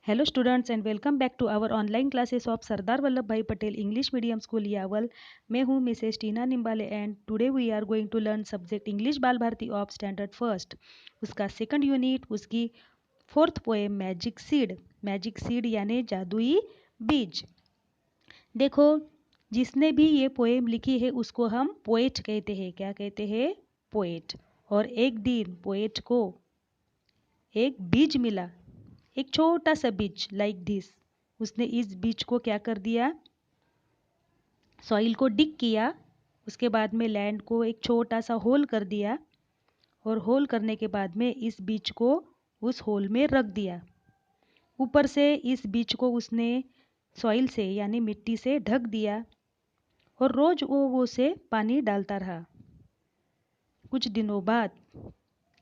Hello students and welcome back to our online classes of Sardar Vallabh Bhai Patel English medium school Yawal. मैं हूँ Mrs Tina Nimbale and today we are going to learn subject English Bal Bharati of standard first, उसका second unit, उसकी fourth poem magic seed यानी जादुई बीज। देखो, जिसने भी ये पोएम लिखी है उसको हम पोएट कहते हैं। क्या कहते हैं? पोएट। और एक दिन पोएट को एक बीज मिला, एक छोटा सा बीज लाइक दिस। उसने इस बीज को क्या कर दिया? सॉइल को डिग किया, उसके बाद में लैंड को एक छोटा सा होल कर दिया, और होल करने के बाद में इस बीज को उस होल में रख दिया। ऊपर से इस बीज को उसने सॉइल से यानी मिट्टी से ढक दिया, और रोज वो उसे पानी डालता रहा। कुछ दिनों बाद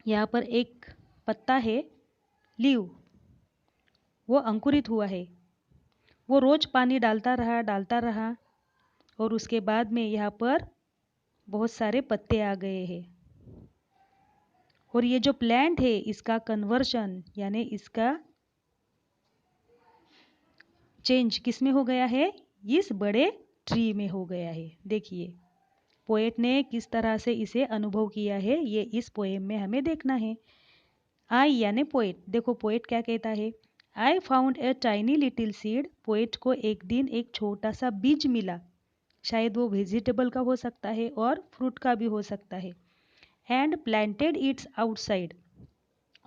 यहाँ पर एक पत्ता है, लीव, वो अंकुरित हुआ है। वो रोज पानी डालता रहा और उसके बाद में यहाँ पर बहुत सारे पत्ते आ गए हैं। और ये जो प्लांट है इसका कन्वर्शन यानी इसका चेंज किस में हो गया है? इस बड़े ट्री में हो गया है। देखिए पोएट ने किस तरह से इसे अनुभव किया है, ये इस पोएम में हमें देखना है। आई यानी पोएट। देखो पोएट क्या कहता है? I found a tiny little seed. Poet को एक दिन एक छोटा सा बीज मिला, शायद वो वेजिटेबल का हो सकता है और फ्रूट का भी हो सकता है। And planted it's outside.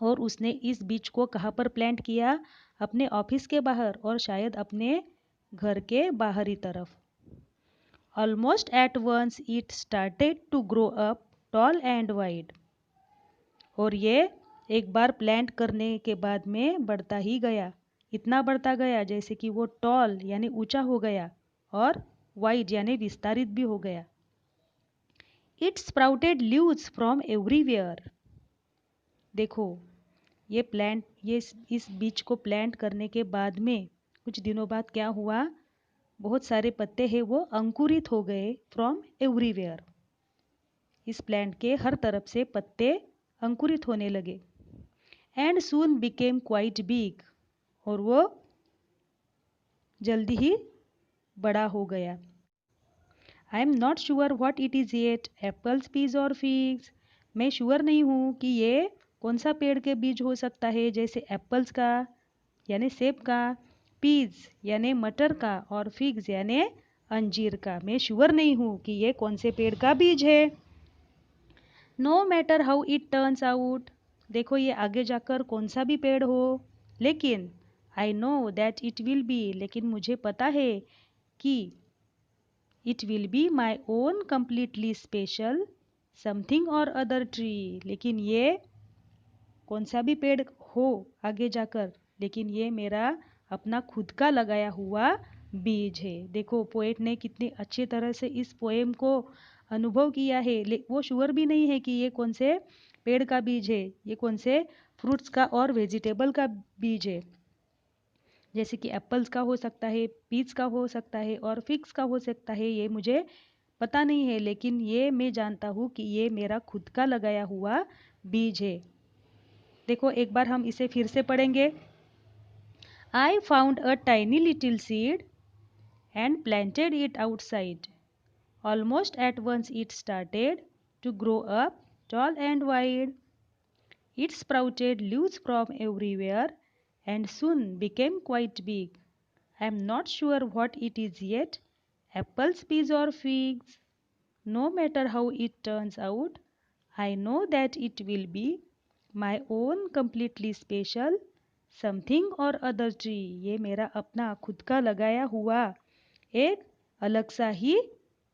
और उसने इस बीज को कहाँ पर प्लांट किया? अपने ऑफिस के बाहर और शायद अपने घर के बाहरी तरफ। Almost at once it started to grow up tall and wide. और ये एक बार प्लांट करने के बाद में बढ़ता ही गया, इतना बढ़ता गया जैसे कि वो टॉल यानी ऊंचा हो गया और वाइड यानी विस्तारित भी हो गया। It sprouted leaves from everywhere. देखो ये इस बीज को प्लांट करने के बाद में कुछ दिनों बाद क्या हुआ? बहुत सारे पत्ते हैं वो अंकुरित हो गए फ्रॉम एवरीवेयर। इस प्लांट के हर तरफ से पत्ते अंकुरित होने लगे। And soon became quite big. और वो जल्दी ही बड़ा हो गया। I am not sure what it is yet, apples, peas और फिग्स। मैं श्योर नहीं हूँ कि ये कौन सा पेड़ के बीज हो सकता है, जैसे एप्पल्स का यानी सेब का, पीज यानी मटर का, और फिग्स यानी अंजीर का। मैं श्योर नहीं हूँ कि ये कौन से पेड़ का बीज है। No matter how it turns out. देखो ये आगे जाकर कौन सा भी पेड़ हो, लेकिन I know that it will be, लेकिन मुझे पता है कि it will be my own completely special something और अदर ट्री। लेकिन ये कौन सा भी पेड़ हो आगे जाकर, लेकिन ये मेरा अपना खुद का लगाया हुआ बीज है। देखो पोएट ने कितनी अच्छी तरह से इस पोएम को अनुभव किया है। वो श्योर भी नहीं है कि ये कौन से पेड़ का बीज है, ये कौन से फ्रूट्स का और वेजिटेबल का बीज है, जैसे कि एप्पल्स का हो सकता है, पीच का हो सकता है और फिग्स का हो सकता है। ये मुझे पता नहीं है, लेकिन ये मैं जानता हूँ कि ये मेरा खुद का लगाया हुआ बीज है। देखो एक बार हम इसे फिर से पढ़ेंगे। I found a tiny little seed and planted it outside. Almost at once it started to grow up tall and wide. It sprouted leaves from everywhere and soon became quite big. I am not sure what it is yet, apples, peas or figs. No matter how it turns out, I know that it will be my own completely special something or other tree. ये मेरा अपना खुद का लगाया हुआ एक अलग सा ही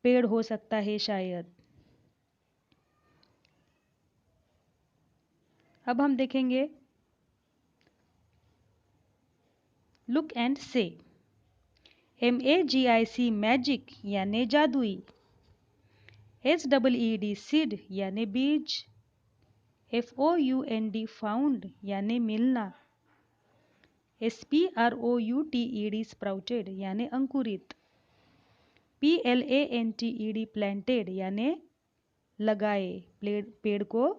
पेड़ हो सकता है शायद। अब हम देखेंगे लुक एंड से। MAGIC मैजिक यानी जादुई, SEED सीड यानी बीज, FOUND फाउंड यानी मिलना, SPROUTED स्प्राउटेड यानी अंकुरित, PLANTED प्लांटेड यानी लगाए, पेड़ को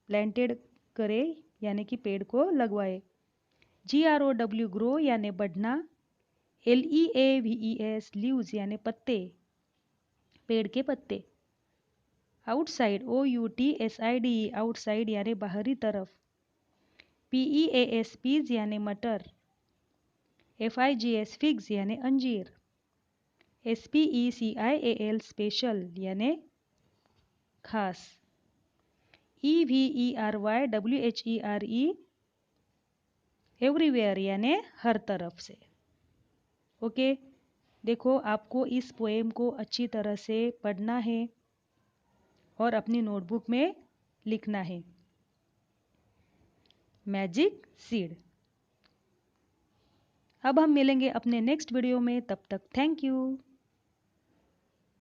प्लांटेड करे यानी कि पेड़ को लगवाए, GROW ग्रो यानी बढ़ना, LEAVES लीव्स यानी पत्ते, पेड़ के पत्ते। आउटसाइड OUTSIDE आउटसाइड यानी बाहरी तरफ। PEAS पीज यानी मटर। FIGS फिग्स यानी अंजीर। SPECIAL स्पेशल यानी खास। EVERYWHERE एवरीवेयर यानी हर तरफ से। ओके, देखो आपको इस पोएम को अच्छी तरह से पढ़ना है और अपनी नोटबुक में लिखना है। Magic seed. अब हम मिलेंगे अपने नेक्स्ट वीडियो में, तब तक थैंक यू।